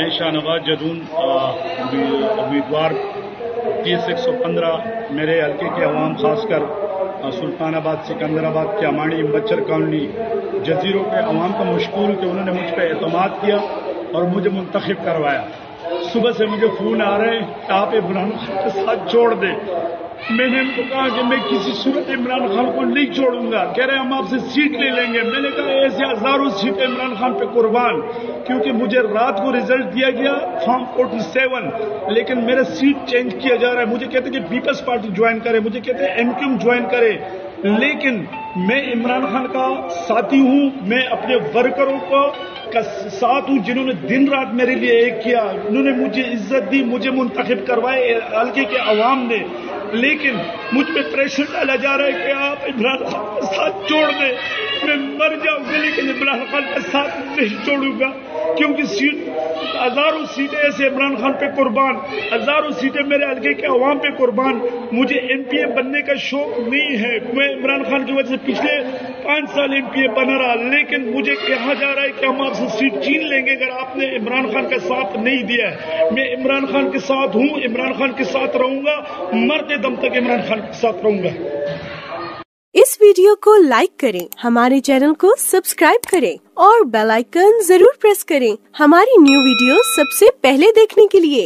मैं शाहनवाज जदून उम्मीदवार 30-115 मेरे हल्के के अवाम खासकर सुल्तानाबाद, सिकंदराबाद, क्यामानी, मच्छर कॉलोनी, जजीरों के अवाम का मशकूर कि उन्होंने मुझ पर एतमाद किया और मुझे मुंतखब करवाया। सुबह से मुझे फ़ोन आ रहे हैं कि आप इमरान खान के साथ छोड़ दें। मैंने उनको कहा कि मैं किसी सूरत इमरान खान को नहीं छोड़ूंगा। कह रहे हम आपसे सीट ले लेंगे। मैंने कहा ऐसे हजारों सीटें इमरान खान पे कुर्बान, क्योंकि मुझे रात को रिजल्ट दिया गया फॉर्म 47, लेकिन मेरा सीट चेंज किया जा रहा है। मुझे कहते हैं कि पीपल्स पार्टी ज्वाइन करे, मुझे कहते हैं एमक्यूएम ज्वाइन करे, लेकिन मैं इमरान खान का साथी हूं। मैं अपने वर्करों का साथ हूं जिन्होंने दिन रात मेरे लिए एक किया। उन्होंने मुझे इज्जत दी, मुझे मुंतखब करवाए हल्के के अवाम ने, लेकिन मुझ पे प्रेशर डाला जा रहा है कि आप इमरान खान का साथ छोड़ दें। मैं मर जाऊंगा लेकिन इमरान खान का साथ नहीं छोड़ूंगा, क्योंकि हजारों सीटें ऐसे इमरान खान पे कुर्बान, हजारों सीटें मेरे हल्के के अवाम पे कुर्बान। मुझे एमपीए बनने का शौक नहीं है। मैं इमरान खान की वजह से पिछले 5 साल एमपीए बना रहा, लेकिन मुझे कहा जा रहा है कि हम आपसे सीट छीन लेंगे अगर आपने इमरान खान का साथ नहीं दिया है। मैं इमरान खान के साथ हूं, इमरान खान के साथ रहूंगा, मरते दम तक इमरान खान के साथ रहूंगा। इस वीडियो को लाइक करें, हमारे चैनल को सब्सक्राइब करें और बेल आइकन जरूर प्रेस करें हमारी न्यू वीडियो सबसे पहले देखने के लिए।